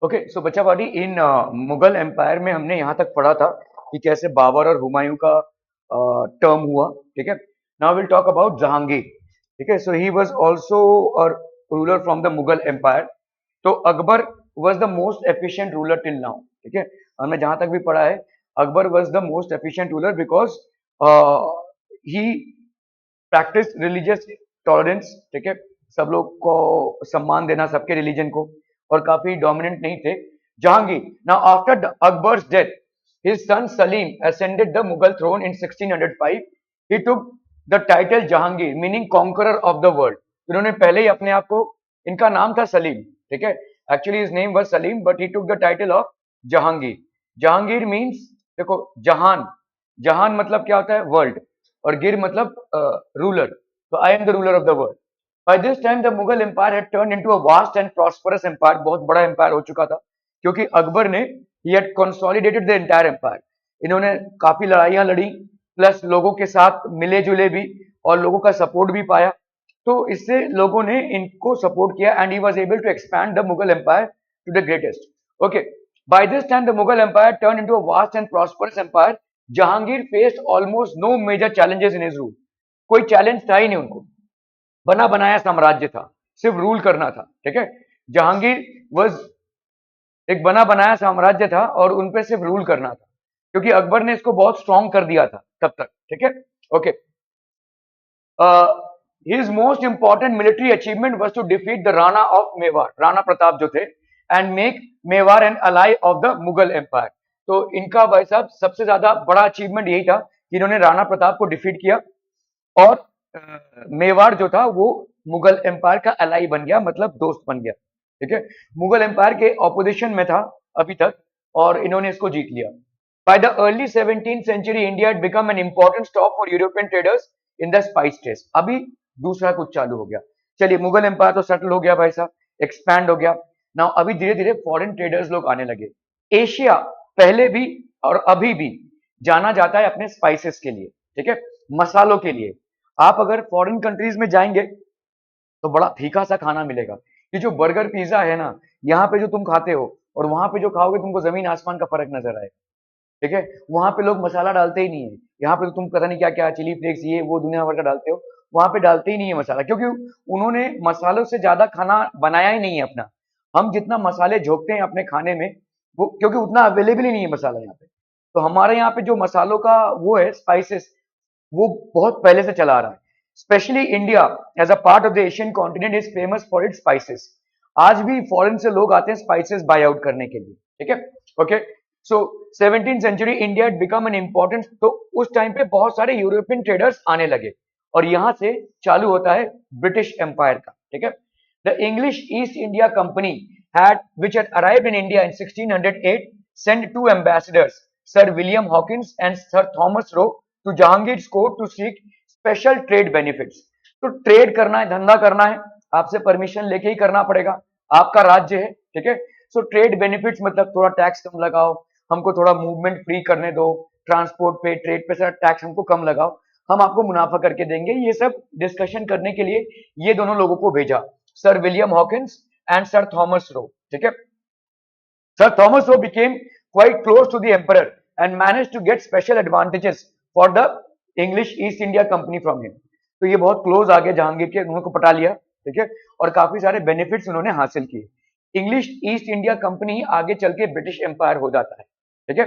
Okay, सो बच्चा party इन Mughal empire में हमने यहाँ तक पढ़ा था कि कैसे बाबर और हुमायूं का टर्म हुआ। ठीक है, now will talk about Jahangir. ठीक है, so he was also a ruler from the Mughal empire. तो Akbar was the most efficient ruler till now. ठीक है, हमने जहां तक भी पढ़ा है, Akbar was the most efficient ruler because he practice religious tolerance. ठीक है, सब लोग को सम्मान देना, सबके रिलीजन को, और काफी डोमिनेंट नहीं थे। Jahangir, now after Akbar's death, his son Salim ascended the Mughal throne in 1605. He took the title Jahangir, meaning conqueror of the world. इन्होंने पहले ही अपने आप को, इनका नाम था सलीम। ठीक है, actually his name was Salim, but he took the title of Jahangir. Jahangir means, देखो, जहान, जहान मतलब क्या होता है? वर्ल्ड, और गिर मतलब रूलर। तो I am the ruler of the world. By this time the Mughal empire had turn into a vast and prosperous empire. बहुत बड़ा एम्पायर हो चुका था, क्योंकि अकबर ने ही had consolidated the entire empire. इन्होंने काफी लड़ाइयां लड़ी, प्लस लोगों के साथ मिले जुले भी, और लोगों का सपोर्ट भी पाया। तो इससे लोगों ने इनको सपोर्ट किया, and he was able to expand the Mughal empire to the greatest. Okay, by this time the Mughal empire turn into a vast and prosperous empire. Jahangir faced almost no major challenges in his rule. कोई challenge था ही नहीं उनको, बना बनाया साम्राज्य था, सिर्फ रूल करना था। ठीक है, जहांगीर वॉज एक बना बनाया साम्राज्य था, और उनपे सिर्फ रूल करना था, क्योंकि अकबर ने इसको बहुत स्ट्रॉन्ग कर दिया था तब तक। ठीक है, okay. His most important military achievement was to defeat the Rana of Mewar, Rana Pratap जो थे, and make Mewar an ally of the Mughal empire. तो इनका भाई साहब सबसे ज्यादा बड़ा अचीवमेंट यही था कि इन्होंने राणा प्रताप को डिफीट किया, और मेवाड़ जो था वो मुगल एम्पायर का अलाई बन गया, मतलब दोस्त बन गया। ठीक है, मुगल एम्पायर के ऑपोजिशन में था अभी तक, और इन्होंने इसको जीत लिया। By the early 17th century India had become an important stop for European traders in the spice trade। अभी दूसरा कुछ चालू हो गया। चलिए, मुगल एम्पायर तो सेटल हो गया भाई साहब, एक्सपैंड हो गया। नाउ अभी धीरे धीरे फॉरेन ट्रेडर्स लोग आने लगे। एशिया पहले भी और अभी भी जाना जाता है अपने स्पाइसेस के लिए। ठीक है, मसालों के लिए। आप अगर फॉरेन कंट्रीज में जाएंगे तो बड़ा फीका सा खाना मिलेगा। ये जो बर्गर पिज्जा है ना, यहाँ पे जो तुम खाते हो और वहां पे जो खाओगे, तुमको जमीन आसमान का फर्क नजर आएगा। ठीक है, वहां पे लोग मसाला डालते ही नहीं है। यहाँ पे तो तुम पता नहीं क्या क्या चिली फ्लेक्स, ये वो दुनिया भर का डालते हो, वहां पे डालते ही नहीं है मसाला, क्योंकि उन्होंने मसालों से ज्यादा खाना बनाया ही नहीं है अपना। हम जितना मसाले झोंकते हैं अपने खाने में, वो क्योंकि उतना अवेलेबल ही नहीं है मसाला यहाँ पे। तो हमारे यहाँ पे जो मसालों का वो है, स्पाइसेस, वो बहुत पहले से चला आ रहा है। Especially India as a part of the Asian continent is famous for its spices. आज भी फॉरेन से लोग आते हैं स्पाइसेस बाय आउट करने के लिए। ठीक है, okay. So 17th century India had become an important, तो उस टाइम पे बहुत सारे यूरोपियन ट्रेडर्स आने लगे, और यहां से चालू होता है ब्रिटिश एम्पायर का। ठीक है, the English East India company had which had arrived in India in 1608 sent two ambassadors, Sir William Hawkins and Sir Thomas Roe, to Jahangir's court to seek special trade benefits। तो trade करना है, धंधा करना है, आपसे permission लेके ही करना पड़ेगा, आपका राज्य है। ठीक है, सो ट्रेड बेनिफिट्स मतलब थोड़ा टैक्स कम लगाओ, हमको थोड़ा मूवमेंट फ्री करने दो, ट्रांसपोर्ट पे, ट्रेड पे सर टैक्स हमको कम लगाओ, हम आपको मुनाफा करके देंगे। ये सब डिस्कशन करने के लिए ये दोनों लोगों को भेजा, sir William Hawkins and sir Thomas Roe. ठीक है, sir Thomas Roe became quite close to the emperor and manage to get special advantages for the English East India Company from him. तो ये बहुत क्लोज आ गए जहांगीर के, उनको पटा लिया। ठीक है, और काफी सारे बेनिफिट्स उन्होंने हासिल किए। इंग्लिश ईस्ट इंडिया कंपनी आगे चल के ब्रिटिश एम्पायर हो जाता है। ठीक है,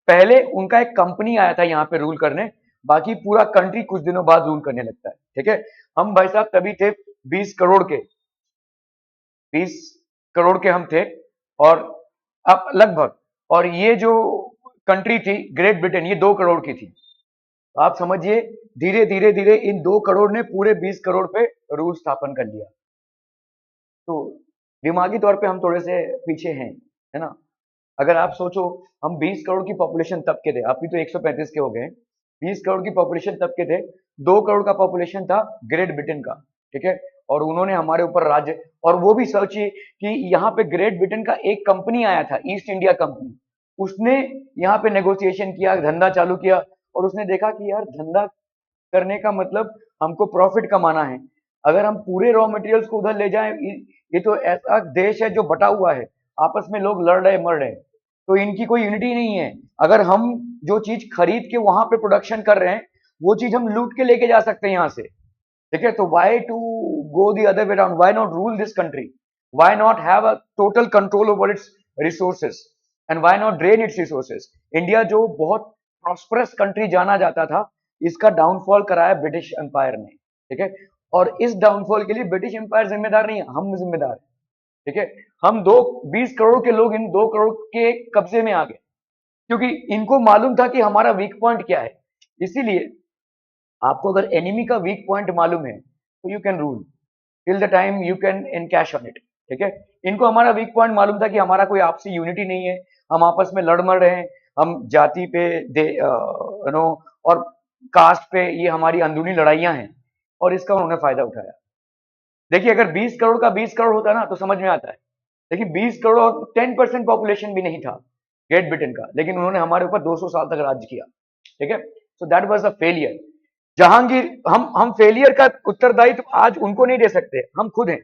पहले उनका एक कंपनी आया था यहाँ पे रूल करने, बाकी पूरा कंट्री कुछ दिनों बाद रूल करने लगता है। ठीक है, हम भाई साहब तभी थे 20 करोड़ के, 20 करोड़ के हम थे, और अब लगभग, और ये जो कंट्री थी ग्रेट ब्रिटेन, ये 2 करोड़ की थी। तो आप समझिए, धीरे धीरे धीरे इन 2 करोड़ ने पूरे 20 करोड़ पे रूल स्थापन कर लिया। तो दिमागी तौर पे हम थोड़े से पीछे हैं, है ना। अगर आप सोचो, हम 20 करोड़ की पॉपुलेशन तब के थे, अभी तो 135 के हो गए। 20 करोड़ की पॉपुलेशन तब के थे, 2 करोड़ का पॉपुलेशन था ग्रेट ब्रिटेन का। ठीक है, और उन्होंने हमारे ऊपर राज्य, और वो भी सोचिए कि यहाँ पे ग्रेट ब्रिटेन का एक कंपनी आया था, ईस्ट इंडिया कंपनी, उसने यहाँ पे नेगोशिएशन किया, धंधा चालू किया, और उसने देखा कि यार धंधा करने का मतलब हमको प्रॉफिट कमाना है। अगर हम पूरे रॉ मटेरियल्स को उधर ले जाएं, ये तो ऐसा देश है जो बटा हुआ है, आपस में लोग लड़ रहे मर रहे, तो इनकी कोई यूनिटी नहीं है। अगर हम जो चीज खरीद के वहां पे प्रोडक्शन कर रहे हैं, वो चीज हम लूट के लेके जा सकते हैं यहाँ से, ठीक है। तो why to go the other way around, why not rule this country, why not have a total control over its resources, and why not drain its resources. India जो बहुत प्रॉस्परस कंट्री जाना जाता था, इसका डाउनफॉल कराया British empire ने, ठीक है। और इस डाउनफॉल के लिए ब्रिटिश एम्पायर जिम्मेदार नहीं है, हम जिम्मेदार हैं, ठीक है। हम दो 20 करोड़ के लोग इन 2 करोड़ के कब्जे में आ गए, क्योंकि इनको मालूम था कि हमारा वीक पॉइंट क्या है। इसीलिए आपको अगर एनिमी का वीक पॉइंट मालूम है, तो you can rule till the time you can encash on it, ठीक है। इनको हमारा वीक पॉइंट मालूम था कि हमारा कोई आपसी यूनिटी नहीं है, हम आपस में लड़ मर रहे हैं, हम जाति पे दे यू नो और कास्ट पे ये हमारी अंदरूनी लड़ाइयां हैं, और इसका उन्होंने फायदा उठाया। देखिए, अगर 20 करोड़ का 20 करोड़ होता ना तो समझ में आता है, लेकिन 20 करोड़ और 10% पॉपुलेशन भी नहीं था ग्रेट ब्रिटेन का, लेकिन उन्होंने हमारे ऊपर 200 साल तक राज किया, ठीक है। So that was a failure. Jahangir, हम फेलियर का उत्तरदायित्व आज उनको नहीं दे सकते, हम खुद हैं।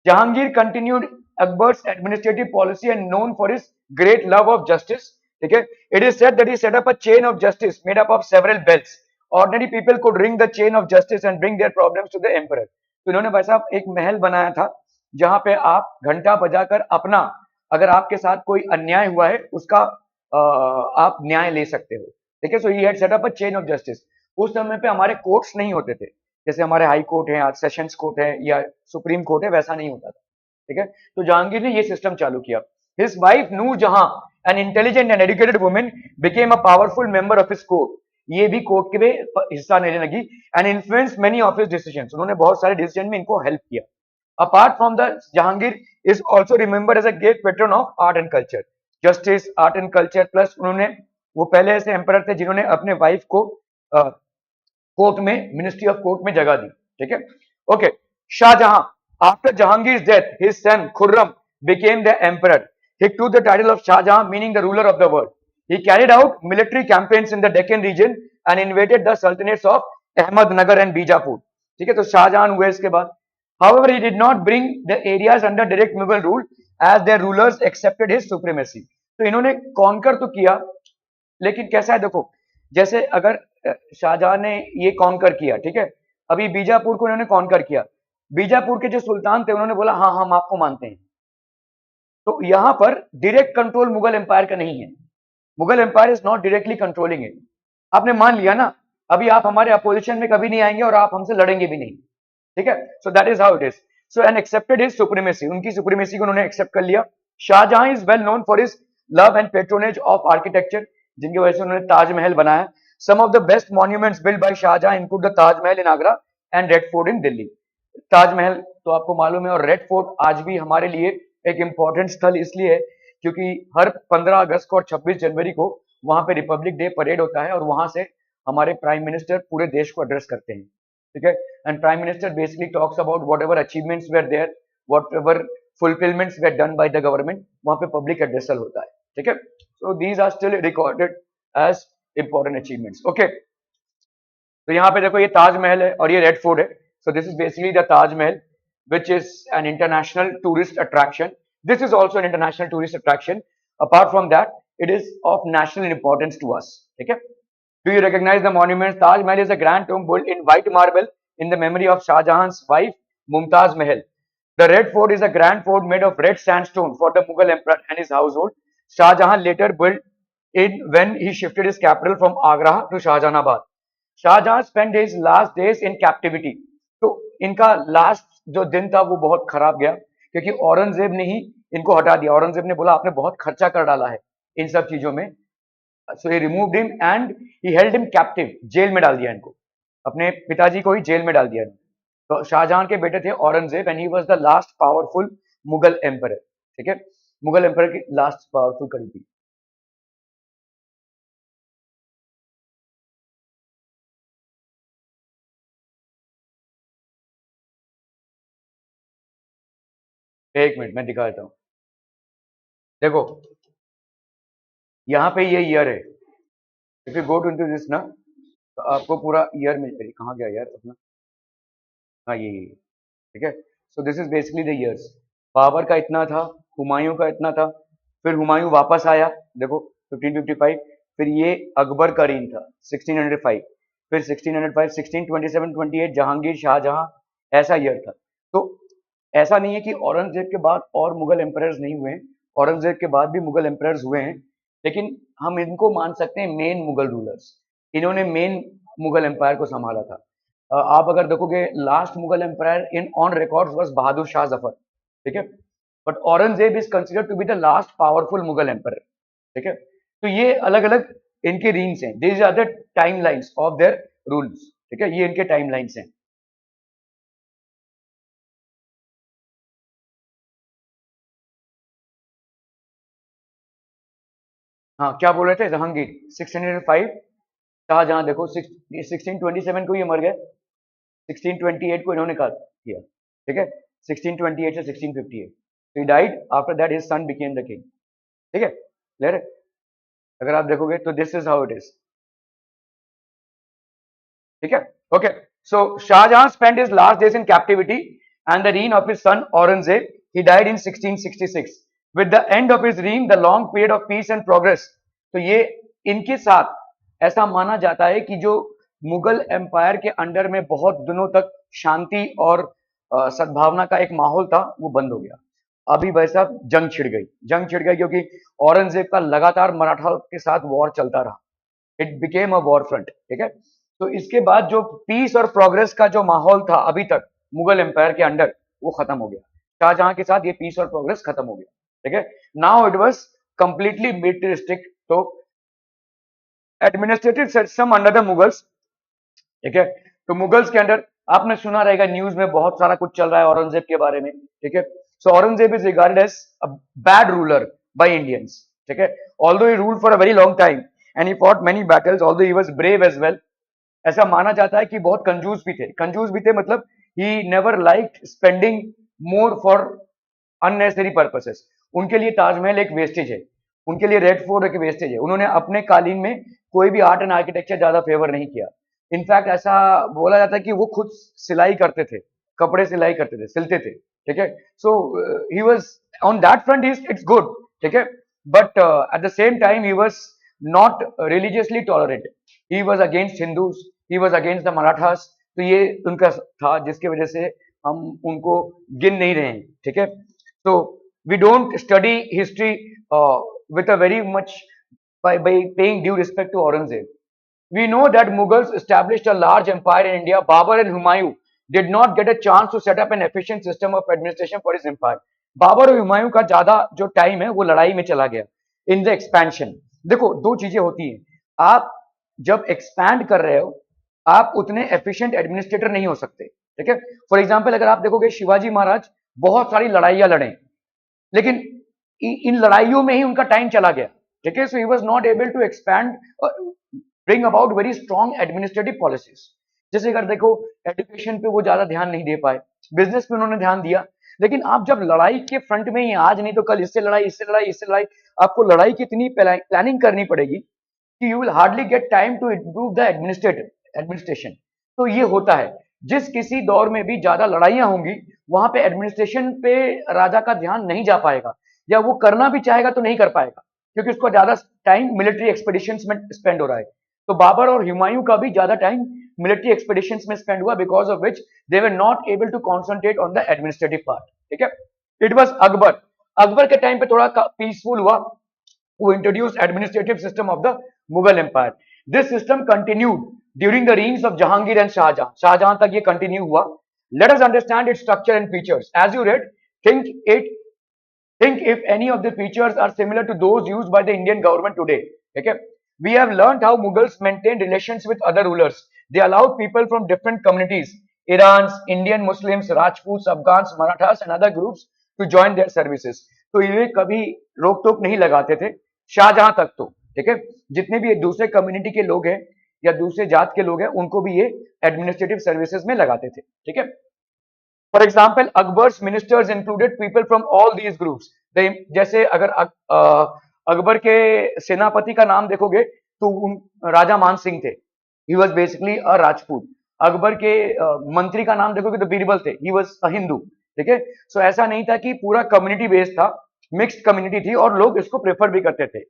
Jahangir continued Akbar's administrative policy and known for his great love of justice. Okay? It is said that he set up a chain of justice made up of several bells. Ordinary people could ring the chain of justice and bring their problems to the emperor. तो इन्होंने भाई साहब एक महल बनाया था, जहां पे आप घंटा बजाकर अपना, अगर आपके साथ कोई अन्याय हुआ है उसका आप न्याय ले सकते हो, ठीक है। So he had set up a chain of justice. उस समय पे हमारे कोर्ट्स नहीं होते थे, जैसे हमारे हाई कोर्ट है, आज सेशंस कोर्ट है या सुप्रीम कोर्ट है, वैसा नहीं होता था, ठीक है। तो जहांगीर ने ये सिस्टम चालू किया। His wife Noor Jahan, an intelligent and educated women, became a powerful member of his court. ये भी कोर्ट के में हिस्सा लेने लगी, and influence many of his decisions. उन्होंने बहुत सारे डिसीजन में इनको हेल्प किया। Apart from the Jahangir is also remembered as a great patron of art and culture, justice, art and culture, plus उन्होंने, वो पहले ऐसे एम्परर थे जिन्होंने अपने वाइफ को कोर्ट में, मिनिस्ट्री ऑफ कोर्ट में जगह दी, ठीक है। Okay, Shahjahan, after Jahangir death his son Khurram became the emperor. He took the title of Shah Jahan, meaning the ruler of the world. He carried out military campaigns in the Deccan region and invaded the sultanates of Ahmednagar and Bijapur. ठीक है, तो शाहजहां हुए इसके बाद। However, he did not bring the areas under direct Mughal rule as their rulers accepted his supremacy. तो इन्होंने conquer तो किया, लेकिन कैसा है देखो, जैसे अगर शाहजहां ने ये कॉन्कर किया, ठीक है, अभी बीजापुर को इन्होंने कॉन्कर किया, बीजापुर के जो सुल्तान थे उन्होंने बोला हाँ हम आपको मानते हैं। तो यहां पर डायरेक्ट कंट्रोल मुगल एम्पायर का नहीं है, Mughal empire is not directly controlling it. आपने मान लिया ना, अभी आप हमारे अपोजिशन में कभी नहीं आएंगे और आप हमसे लड़ेंगे भी नहीं, ठीक है। So that is how it is. So and accepted his supremacy, उनकी सुप्रीमेसी को उन्होंने एक्सेप्ट कर लिया। Shahjahan is well known for his love and patronage of architecture, जिनकी वजह से उन्होंने ताजमहल बनाया। Some of the best monuments build by Shahjahan include the Taj Mahal in Agra and red fort in Delhi. Taj Mahal तो आपको मालूम है, और रेड फोर्ट आज भी हमारे लिए एक इंपॉर्टेंट स्थल इसलिए है क्योंकि हर 15 अगस्त को और 26 जनवरी को वहां पे रिपब्लिक डे परेड होता है, और वहां से हमारे प्राइम मिनिस्टर पूरे देश को एड्रेस करते हैं, ठीक है। And prime minister basically talks about whatever achievements were there, whatever fulfilments were done by the government, वहां पे पब्लिक एड्रेसल होता है, ठीक है। So these are still recorded as important achievements. Okay, तो यहाँ पे देखो ये ताजमहल है और ये रेड फोर्ट है। So this is basically the Taj Mahal which is an international tourist attraction. This is also an international tourist attraction. Apart from that, it is of national importance to us. Okay? Do you recognize the monuments? Taj Mahal is a grand tomb built in white marble in the memory of Shah Jahan's wife, Mumtaz Mahal. The Red Fort is a grand fort made of red sandstone for the Mughal emperor and his household. Shah Jahan later built it when he shifted his capital from Agra to Shahjahanabad. Shah Jahan spent his last days in captivity. तो इनका last जो दिन था वो बहुत खराब गया, क्योंकि औरंगजेब ने ही इनको हटा दिया। औरंगजेब ने बोला आपने बहुत खर्चा कर डाला है इन सब चीजों में, so he removed him and he held him captive, jail में डाल दिया इनको, अपने पिताजी को ही जेल में डाल दिया। तो शाहजहां के बेटे थे Aurangzeb, and he was the last powerful Mughal emperor, ठीक है, मुगल एम्पर की लास्ट पावरफुल करी थी। एक मिनट मैं दिखा देता हूँ, देखो यहाँ पे ये ईयर है, if you go to into this ना, तो आपको पूरा ईयर मिल जाएगी। कहाँ गया यार अपना, हाँ ये, ठीक है। So this is basically the years. Babur का इतना था, हुमायूं का इतना था, फिर हुमायूं वापस आया, देखो 1555, फिर ये अकबर का रीन था 1605, फिर 1605, 1627, 28 जहांगीर शाहजहां, ऐसा ईयर था। तो ऐसा नहीं है कि औरंगजेब के बाद और मुगल एम्परर्स नहीं हुए हैं, औरंगजेब के बाद भी मुगल एम्परर्स हुए हैं, लेकिन हम इनको मान सकते हैं मेन मुगल रूलर्स। इन्होंने मेन मुगल एम्पायर को संभाला था। आप अगर देखोगे last Mughal empire in on records was Bahadur Shah Zafar, ठीक है, but Aurangzeb is considered to be the last powerful Mughal empire, ठीक है। तो ये अलग अलग इनके रीन्स हैं, these are the time lines of their rules, ठीक है, ये इनके टाइम लाइन्स हैं। हाँ, क्या बोल रहे थे, जहांगीर 1605, शाहजहां देखो 1627 को ये मर गए, 1628 को इन्होंने कहा किया, ठीक है, 1628 से 1658, he died, after that his son became the king, ठीक है, क्लियर है। अगर आप देखोगे तो this is how it is, ठीक है, okay. So Shahjahan spent his last days in captivity and the reign of his son Aurangzeb, he died in 1666 with the end of his reign the long period of peace and progress. तो ये इनके साथ ऐसा माना जाता है कि जो मुगल एम्पायर के अंडर में बहुत दिनों तक शांति और सद्भावना का एक माहौल था, वो बंद हो गया। अभी भाई साहब जंग छिड़ गई क्योंकि औरंगजेब का लगातार मराठा के साथ वॉर चलता रहा, it became a war front, ठीक है। तो इसके बाद जो पीस और प्रोग्रेस का जो माहौल था अभी तक मुगल एम्पायर के अंडर, वो खत्म हो गया। शाहजहां के साथ ये पीस और प्रोग्रेस खत्म हो गया, ठीक है। नाउ इट वाज कंप्लीटली मिलिटरिस्टिक, तो administrative system under the Mughals, ठीक है। तो मुगल्स के अंडर आपने सुना रहेगा, न्यूज में बहुत सारा कुछ चल रहा है औरंगजेब के बारे में, ठीक है। So Aurangzeb is regarded as a bad ruler by Indians, ठीक है। Although he ruled for a very long time and he fought many battles, although he was brave as well. ऐसा माना जाता है कि बहुत कंजूस भी थे, मतलब he never like spending more for unnecessary purposes. उनके लिए ताजमहल एक वेस्टेज है, उनके लिए रेड फोर्ट एक वेस्टेज है। उन्होंने अपने कालीन में कोई भी आर्ट एंड आर्किटेक्चर ज्यादा फेवर नहीं किया। इनफैक्ट ऐसा बोला जाता है कि वो खुद सिलाई करते थे, कपड़े सिलाई करते थे, सिलते थे, ठीक है। So he was on that front, it's good, ठीक है, but at the same time he was not religiously tolerant, he was against Hindus, he was against the Marathas. तो ये उनका था जिसकी वजह से हम उनको गिन नहीं रहे हैं, ठीक है। So we don't study history with a very much by paying due respect to Aurangzeb. We know that Mughals established a large empire in India. Babur and Humayun did not get a chance to set up an efficient system of administration for his empire. Babar और हुमायूं का ज्यादा जो time है वो लड़ाई में चला गया, इन द एक्सपेंशन। देखो दो चीजें होती हैं, आप जब एक्सपैंड कर रहे हो आप उतने एफिशिएंट एडमिनिस्ट्रेटर नहीं हो सकते, ठीक है। फॉर एग्जाम्पल अगर आप देखोगे शिवाजी महाराज बहुत सारी लड़ाइयां लड़े, लेकिन इन लड़ाइयों में ही उनका टाइम चला गया, ठीक है। So he was not able to expand, bring about very strong administrative policies. जैसे अगर देखो एजुकेशन पे वो ज्यादा ध्यान नहीं दे पाए, बिजनेस पे उन्होंने ध्यान दिया, लेकिन आप जब लड़ाई के फ्रंट में ही आज नहीं तो कल इससे लड़ाई इससे लड़ाई इससे लड़ाई, आपको लड़ाई की इतनी प्लानिंग करनी पड़ेगी कि you will hardly get time to improve the administration. तो ये होता है, जिस किसी दौर में भी ज्यादा लड़ाइयां होंगी वहां पे एडमिनिस्ट्रेशन पे राजा का ध्यान नहीं जा पाएगा, या वो करना भी चाहेगा तो नहीं कर पाएगा क्योंकि उसको ज्यादा टाइम मिलिट्री एक्सपेडिशंस में स्पेंड हो रहा है। तो बाबर और हुमायूं का भी ज्यादा टाइम मिलिट्री एक्सपेडिशंस में स्पेंड हुआ, because of which they were not able to concentrate on the administrative part, ठीक है। इट वॉज अकबर, अकबर के टाइम पे थोड़ा पीसफुल हुआ, who introduced administrative system of the Mughal Empire. This system continued during the reigns of Jahangir and Shahjahan. Shahjahan तक ये continue हुआ. Let us understand its structure and features. As you read, think it, think if any of the features are similar to those used by the Indian government today. Okay? We have learned how Mughals maintained relations with other rulers. They allowed people from different communities, Irans, Indian Muslims, Rajputs, Afghans, Marathas and other groups to join their services. तो ये कभी रोक टोक नहीं लगाते थे शाहजहां तक, तो ठीक है। जितने भी दूसरे कम्युनिटी के लोग हैं या दूसरे जात के लोग हैं उनको भी ये एडमिनिस्ट्रेटिव सर्विसेज में लगाते थे, ठीक है। For example Akbar's ministers included people from all these groups. जैसे अगर अकबर के सेनापति का नाम देखोगे तो राजा मान सिंह थे, ही वॉज बेसिकली अ राजपूत। अकबर के मंत्री का नाम देखोगे तो बीरबल थे, ही वॉज अ हिंदू, ठीक है। सो ऐसा नहीं था कि पूरा कम्युनिटी बेस्ड था, मिक्स्ड कम्युनिटी थी और लोग इसको प्रेफर भी करते थे।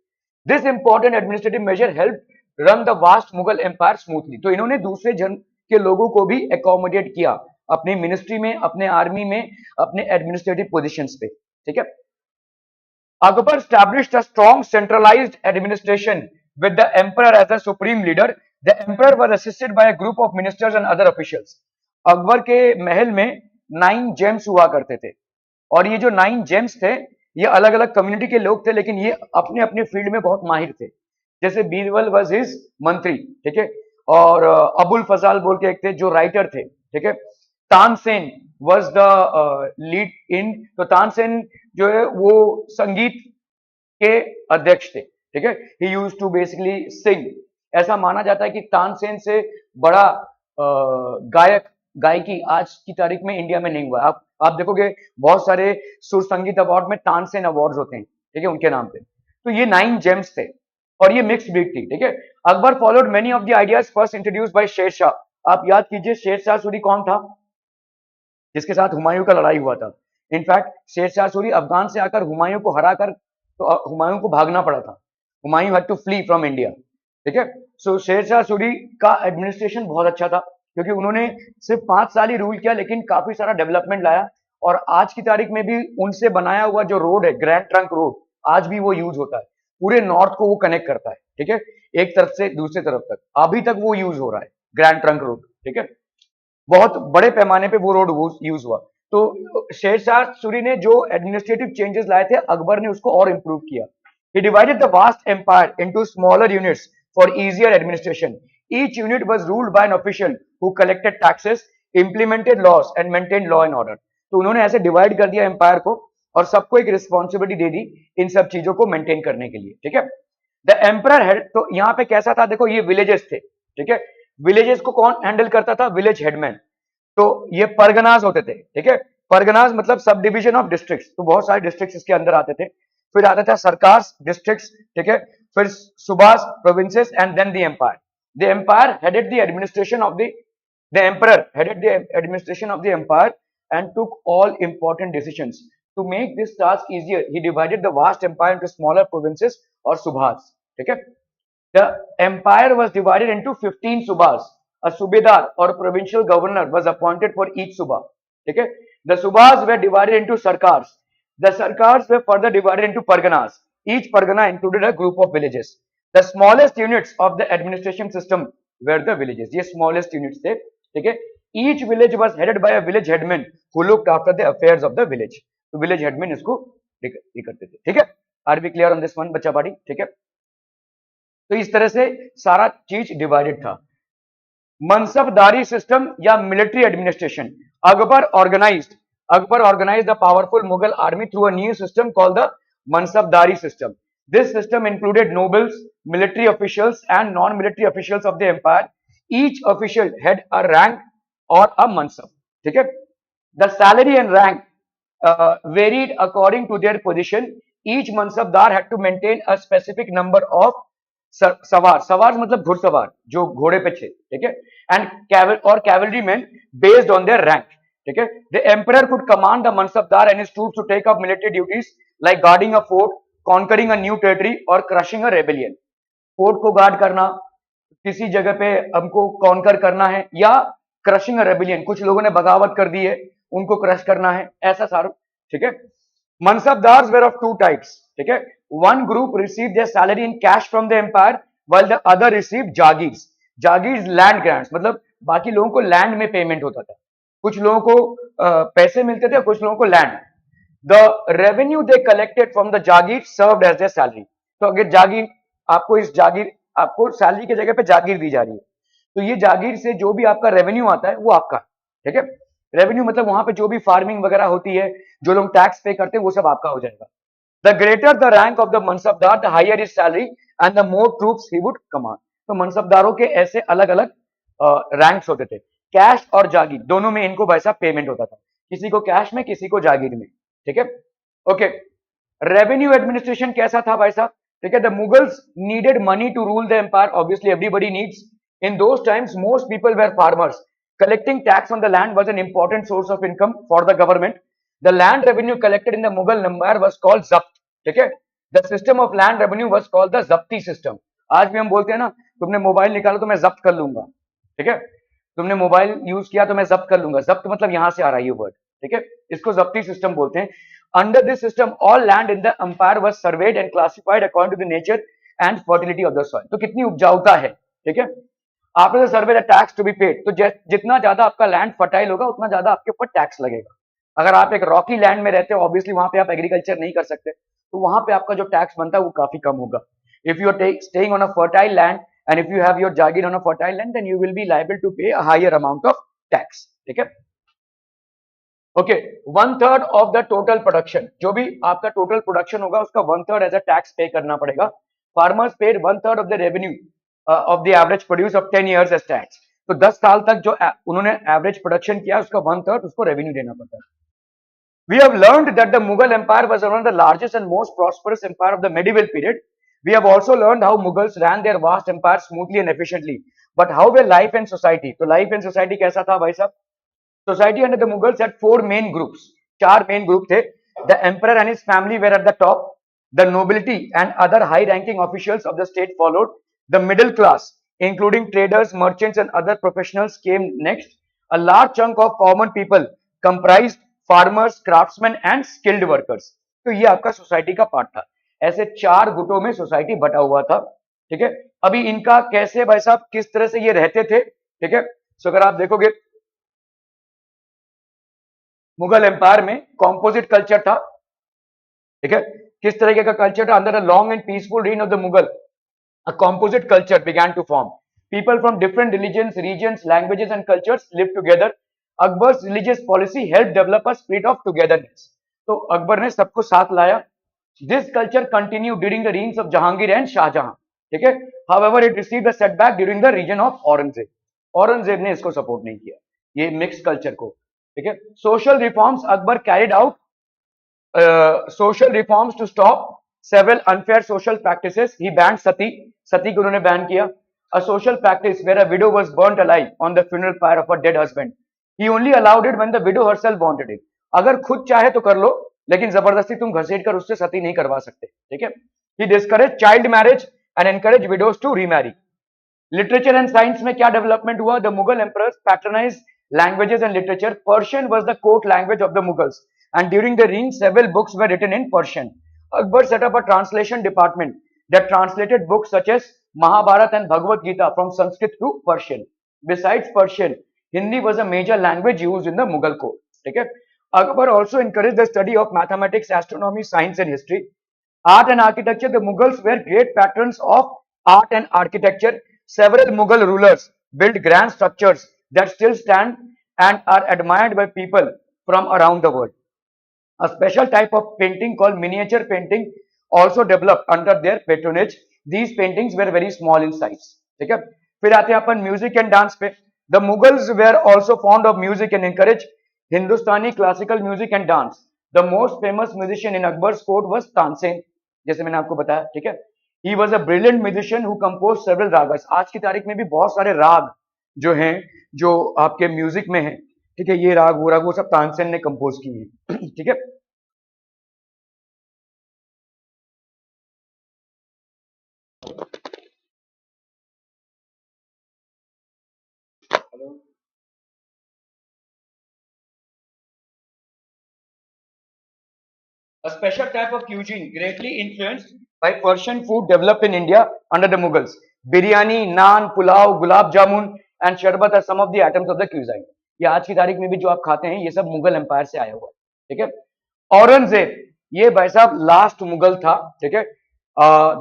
This important administrative measure help run the vast Mughal empire smoothly. तो इन्होंने दूसरे जन के लोगों को भी एकोमोडेट किया अपनी मिनिस्ट्री में, अपने आर्मी में, अपने एडमिनिस्ट्रेटिव पोजिशन पे, ठीक है। Akbar established a strong centralized administration with the emperor as the supreme leader. The emperor was assisted by a group of ministers and other officials. Akbar के महल में 9 जेम्स हुआ करते थे और ये जो 9 जेम्स थे ये अलग अलग कम्युनिटी के लोग थे, लेकिन ये अपने अपने फील्ड में बहुत माहिर थे। जैसे बीरबल वाज हिज मंत्री, ठीक है, और अबुल फजाल बोल के एक थे जो राइटर थे, ठीक है। Tansen was the lead in, तो तानसेन जो है वो संगीत के अध्यक्ष थे, ठीक है। ही यूज्ड टू बेसिकली सिंग। ऐसा माना जाता है कि तानसेन से बड़ा गायक गायकी आज की तारीख में इंडिया में नहीं हुआ। आप देखोगे बहुत सारे सुर संगीत अवार्ड में तानसेन अवार्ड्स होते हैं, ठीक है, उनके नाम पे। तो ये 9 जेम्स थे और ये मिक्स्ड ब्रीड थी, ठीक है। Akbar followed many of the ideas first introduced by Sher Shah. आप याद कीजिए शेर शाह सूरी कौन था जिसके साथ हुमायूं का लड़ाई हुआ था। इनफैक्ट शेर शाह सूरी अफगान से आकर हुमायूं को हराकर, तो हुमायूं को भागना पड़ा था। Humayun had to flee from India, ठीक है। सो शेर शाह सूरी का एडमिनिस्ट्रेशन बहुत अच्छा था क्योंकि उन्होंने सिर्फ 5 साल ही रूल किया लेकिन काफी सारा डेवलपमेंट लाया। और आज की तारीख में भी उनसे बनाया हुआ जो रोड है, ग्रैंड ट्रंक रोड, आज भी वो यूज होता है। पूरे नॉर्थ को वो कनेक्ट करता है, ठीक है, एक तरफ से दूसरी तरफ तक अभी तक वो यूज हो रहा है, ग्रैंड ट्रंक रोड, ठीक है। बहुत बड़े पैमाने पे वो रोड यूज हुआ। तो शेरशाह सूरी ने जो एडमिनिस्ट्रेटिव चेंजेस लाए थे अकबर ने उसको और इंप्रूव किया। He divided the vast empire into smaller units for easier administration. Each unit was ruled by an official who collected taxes, implemented laws and maintained law and order. तो उन्होंने ऐसे divide कर दिया एम्पायर को और सबको एक रिस्पॉन्सिबिलिटी दे दी इन सब चीजों को मेंटेन करने के लिए, ठीक है। द एम्पर हेड, तो यहाँ पे कैसा था देखो, ये विलेजेस थे, ठीक है। विलेजेस को कौन हैंडल करता था? Village headman. तो ये परगनाज होते थे, ठीक है। परगनाज मतलब सब डिविजन ऑफ डिस्ट्रिक्ट्स, तो बहुत सारे डिस्ट्रिक्ट्स इसके अंदर आते थे। फिर आता था सरकार डिस्ट्रिक्ट्स, ठीक है। फिर subas provinces and then the empire. The empire headed the administration of the emperor headed the administration of the empire and took all important decisions. To make this task easier he divided the vast empire into smaller provinces और सुबास, ठीक है। The empire was divided into 15 subas. A subedar or provincial governor was appointed for each suba. Okay? The subas were divided into sarkars. The sarkars were further divided into parganas. Each pargana included a group of villages. The smallest units of the administration system were the villages. ये smallest units थे, ठीक है। Each village was headed by a village headman who looked after the affairs of the village. तो village headman इसको ये करते थे, ठीक है। Are we clear on this one, बच्चा पार्टी? ठीक है। तो इस तरह से सारा चीज डिवाइडेड था। मनसबदारी सिस्टम या military administration. Akbar organised the powerful Mughal army through a new system called the Mansabdari system. This system included nobles, military officials and non military officials of the empire. Each official had a rank और a mansab, ठीक है। The salary and rank varied according to their position. Each mansabdar had to maintain a specific number of sawar, सवार मतलब घुड़सवार जो घोड़े पे थे, ठीक है। एंड और cavalry man based on their rank, ठीक है। The emperor could command the mansabdar and his troops to take up military duties like guarding a fort, conquering a new territory और क्रशिंग अ रेबेलियन। फोर्ट को guard करना, किसी जगह पे हमको conquer करना है, या क्रशिंग अ रेबेलियन, कुछ लोगों ने बगावत कर दी है उनको क्रश करना है, ऐसा सारा, ठीक है। Mansabdars were of 2 types, ठीक है। One group received their salary in cash from the empire while the other received jagirs. Jagirs land grants, मतलब बाकी लोगों को लैंड में पेमेंट होता था, कुछ लोगों को पैसे मिलते थे, कुछ लोगों को land. The revenue they collected from the jagir served as their salary. तो अगर जागीर आपको सैलरी की जगह पे जागीर दी जा रही है, तो ये जागीर से जो भी आपका रेवेन्यू आता है वो आपका, ठीक है। रेवेन्यू मतलब वहां पे जो भी फार्मिंग वगैरह होती है, जो लोग टैक्स पे करते हैं, वो सब आपका हो जाएगा। The greater the rank of the mansabdar the higher his salary and the more troops he would command. तो मनसबदारों के ऐसे अलग अलग रैंक्स होते थे, कैश और जागीर दोनों में इनको वैसा पेमेंट होता था, किसी को कैश में, किसी को जागीर में, ठीक है। ओके, रेवेन्यू एडमिनिस्ट्रेशन कैसा था भाई साहब? ठीक है, the Mughals needed money to rule the empire, obviously everybody needs. In those times most people were farmers. Collecting tax on the land was an important source of income for the government. The land revenue collected in the Mughal Empire was called zabt. ठीक है। The system of land revenue was called the जब्ती system. आज भी हम बोलते हैं ना, तुमने मोबाइल निकाला तो मैं जब्त कर लूंगा, ठीक है। तुमने मोबाइल यूज किया तो मैं जब्त कर लूंगा, जब्त मतलब यहां से आ रहा है ये वर्ड, ठीक है। इसको जब्ती सिस्टम बोलते हैं। Under this system all land in the empire was surveyed and classified according to the nature and fertility of the soil. तो कितनी उपजाऊता है, ठीक है। After the survey the tax to be paid, तो जितना ज्यादा आपका लैंड फर्टाइल होगा उतना ज्यादा आपके ऊपर टैक्स लगेगा। अगर आप एक रॉकी लैंड में रहते हो, ऑब्वियसली वहां पे आप एग्रीकल्चर नहीं कर सकते, तो वहां पे आपका जो टैक्स बनता है वो काफी कम होगा। If you are staying on a fertile land and if you have your jagir on a fertile land, then you will be liable to pay a higher amount of tax, ठीक है। Okay, 1/3 of the total production, जो भी आपका total production होगा उसका 1/3 as a tax pay करना पड़ेगा। Farmers paid 1/3 of the revenue of the average produce of 10 years as tax. तो 10 साल तक जो उन्होंने एवरेज प्रोडक्शन किया उसका 1/3 उसको रेवेन्यू देना पड़ता है। We have learned that the Mughal Empire was one of the largest and most prosperous empire of the medieval period. We have also learned how Mughals ran their vast empire smoothly and efficiently. But how were life and society? तो life and society कैसा था भाई साहब? Society under the Mughals had four main groups. चार main group थे. The emperor and his family were at the top. The nobility and other high-ranking officials of the state followed. The middle class, including traders, merchants, and other professionals, came next. A large chunk of common people comprised farmers, craftsmen, and skilled workers. तो ये आपका society का part था। ऐसे चार गुटों में society बटा हुआ था, ठीक है। अभी इनका कैसे भाई साहब किस तरह से ये रहते थे, ठीक है। सो अगर आप देखोगे मुगल एम्पायर में कॉम्पोजिट कल्चर था, ठीक है। किस तरीके का कल्चर था? Under the long and peaceful reign of the Mughal, a composite culture began to form. People from different religions, regions, languages, and cultures lived together. Akbar's religious policy helped develop a spirit of togetherness. तो अकबर ने सबको साथ लाया। This culture continued during the reigns of Jahangir and Shahjahan, ठीक है। However, it received a setback during the reign of Aurangzeb. Aurangzeb ने इसको support नहीं किया, ये मिक्स कल्चर को, ठीक है। Social reforms Akbar carried out social reforms to stop several unfair social practices. He banned sati को उन्होंने बैन किया। A social practice where a widow was burnt alive on the funeral pyre of a dead husband. He only allowed it when the widow herself wanted it. अगर खुद चाहे तो कर लो, लेकिन जबरदस्ती तुम घसीट कर उससे सती नहीं करवा सकते, ठीक है। He discouraged child marriage and encouraged widows to remarry. Literature and science में क्या डेवलपमेंट हुआ? The Mughal emperors patronize languages and literature. Persian was the court language of the Mughals and during the reign several books were written in Persian. Akbar set up a translation department that translated books such as Mahabharata and Bhagavad Gita from Sanskrit to Persian. Besides Persian, Hindi was a major language used in the Mughal court. Okay? Akbar also encouraged the study of mathematics, astronomy, science and history. Art and architecture, the Mughals were great patrons of art and architecture. Several Mughal rulers built grand structures that still stand and are admired by people from around the world. A special type of painting called miniature painting also developed under their patronage. These paintings were very small in size. ठीक है। फिर आते हैं अपन music and dance पे। The Mughals were also fond of music and encouraged Hindustani classical music and dance. The most famous musician in Akbar's court was Tansen, जैसे मैंने आपको बताया, ठीक है। He was a brilliant musician who composed several ragas. आज की तारीख में भी बहुत सारे राग जो हैं, जो आपके म्यूजिक में हैं, ठीक है, ये राग वो सब तानसेन ने कंपोज किए हैं, ठीक है। A special type of cuisine greatly influenced by Persian food developed in India under the Mughals. Biryani, naan, pulao, gulab jamun and sharbat are some of the items of the cuisine. ये आज की तारीख में भी जो आप खाते हैं ये सब मुगल एम्पायर से आया हुआ है, ठीक है। औरंगजेब, ये भाई साहब लास्ट मुगल था, ठीक है।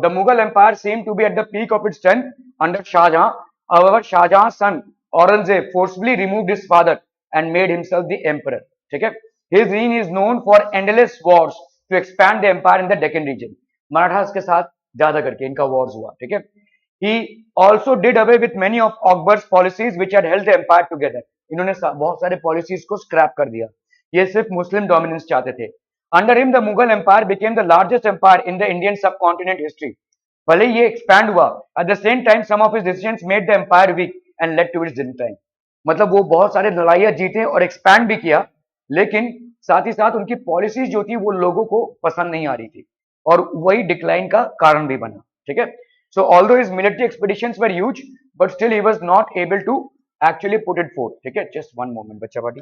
The Mughal empire seemed to be at the peak of its strength under Shahjahan. However, Shahjahan's son Aurangzeb forcibly removed his father and made himself the emperor, ठीक है। His reign is known for endless wars to expand the empire in the Deccan region. Marathas के साथ ज्यादा करके इनका Wars हुआ, ठीक है। He also did away with many of Akbar's policies which had held the empire together. इन्होंने बहुत सारे पॉलिसीज को स्क्रैप कर दिया, ये सिर्फ मुस्लिम डोमिनेंस चाहते थे। Under him, the Mughal Empire became the largest empire in the Indian subcontinent history. भले ये एक्सपैंड हुआ, at the same time some of his decisions made the empire weak and led to its decline. मतलब वो बहुत सारे लड़ाइयां जीते और एक्सपैंड भी किया, लेकिन साथ ही साथ उनकी पॉलिसीज जो थी वो लोगों को पसंद नहीं आ रही थी और वही डिक्लाइन का कारण भी बना, ठीक है। So although his military expeditions were huge, but still he was not able to actually put it forth, ठीक है। जस्ट वन मोमेंट बच्चा पार्टी।